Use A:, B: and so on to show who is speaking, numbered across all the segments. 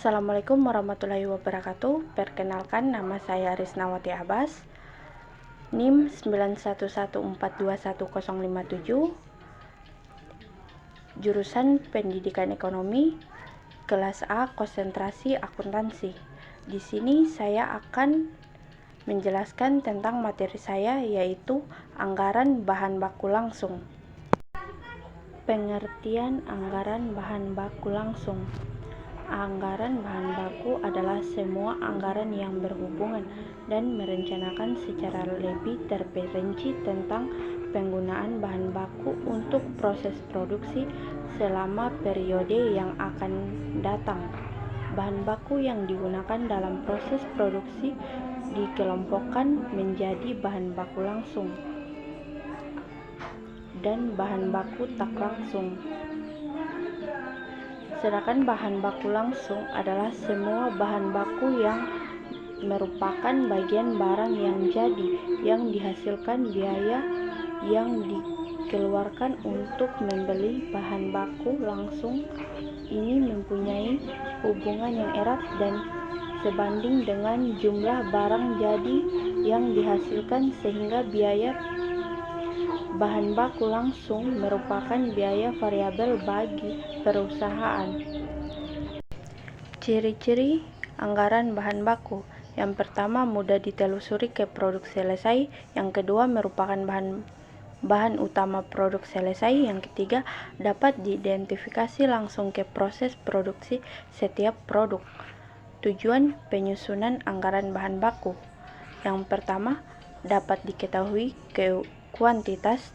A: Assalamualaikum warahmatullahi wabarakatuh. Perkenalkan, nama saya Risnawati Abbas, NIM 911421057, jurusan Pendidikan Ekonomi, kelas A, konsentrasi akuntansi. Di sini saya akan menjelaskan tentang materi saya, yaitu anggaran bahan baku langsung. Pengertian anggaran bahan baku langsung. Anggaran bahan baku adalah semua anggaran yang berhubungan dan merencanakan secara lebih terperinci tentang penggunaan bahan baku untuk proses produksi selama periode yang akan datang. Bahan baku yang digunakan dalam proses produksi dikelompokkan menjadi bahan baku langsung dan bahan baku tak langsung. Sedangkan bahan baku langsung adalah semua bahan baku yang merupakan bagian barang yang jadi, yang dihasilkan biaya yang dikeluarkan untuk membeli bahan baku langsung. Ini mempunyai hubungan yang erat dan sebanding dengan jumlah barang jadi yang dihasilkan, sehingga biaya bahan baku langsung merupakan biaya variabel bagi perusahaan. Ciri-ciri anggaran bahan baku. Yang pertama, mudah ditelusuri ke produk selesai. Yang kedua, merupakan bahan utama produk selesai. Yang ketiga, dapat diidentifikasi langsung ke proses produksi setiap produk. Tujuan penyusunan anggaran bahan baku. Yang pertama, dapat diketahui kuantitas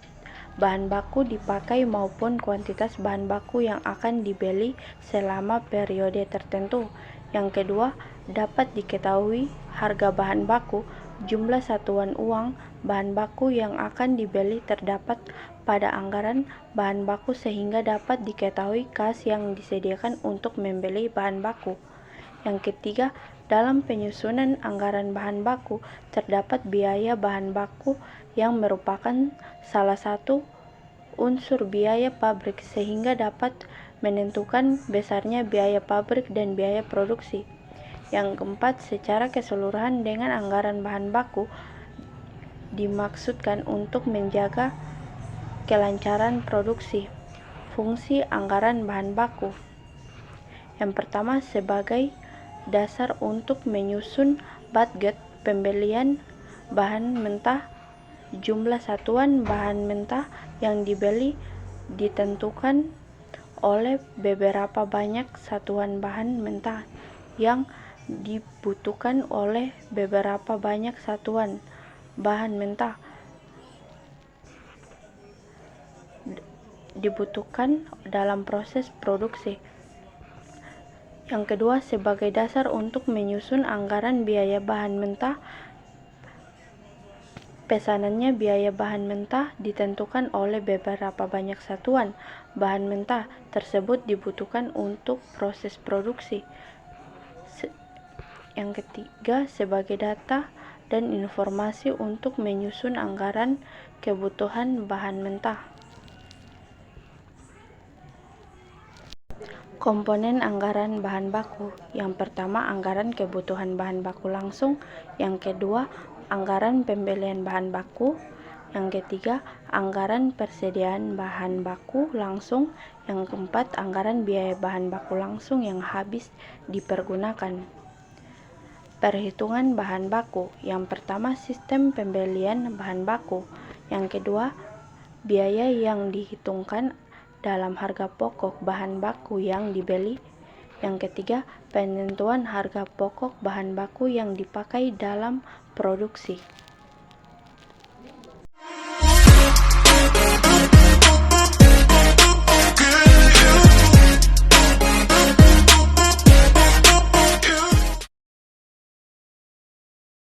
A: bahan baku dipakai maupun kuantitas bahan baku yang akan dibeli selama periode tertentu. Yang kedua, dapat diketahui harga bahan baku, jumlah satuan uang bahan baku yang akan dibeli terdapat pada anggaran bahan baku, sehingga dapat diketahui kas yang disediakan untuk membeli bahan baku. Yang ketiga, dalam penyusunan anggaran bahan baku terdapat biaya bahan baku yang merupakan salah satu unsur biaya pabrik, sehingga dapat menentukan besarnya biaya pabrik dan biaya produksi. Yang keempat, secara keseluruhan dengan anggaran bahan baku dimaksudkan untuk menjaga kelancaran produksi. Fungsi anggaran bahan baku. Yang pertama, sebagai dasar untuk menyusun budget pembelian bahan mentah. Jumlah satuan bahan mentah yang dibeli ditentukan oleh beberapa banyak satuan bahan mentah yang dibutuhkan oleh beberapa banyak satuan bahan mentah dibutuhkan dalam proses produksi. Yang kedua, sebagai dasar untuk menyusun anggaran biaya bahan mentah. Pesanannya, biaya bahan mentah ditentukan oleh beberapa banyak satuan bahan mentah tersebut dibutuhkan untuk proses produksi. Yang ketiga, sebagai data dan informasi untuk menyusun anggaran kebutuhan bahan mentah. Komponen anggaran bahan baku. Yang pertama, anggaran kebutuhan bahan baku langsung. Yang kedua, anggaran pembelian bahan baku. Yang ketiga, anggaran persediaan bahan baku langsung. Yang keempat, anggaran biaya bahan baku langsung yang habis dipergunakan. Perhitungan bahan baku. Yang pertama, sistem pembelian bahan baku. Yang kedua, biaya yang dihitungkan dalam harga pokok bahan baku yang dibeli. Yang ketiga, penentuan harga pokok bahan baku yang dipakai dalam produksi.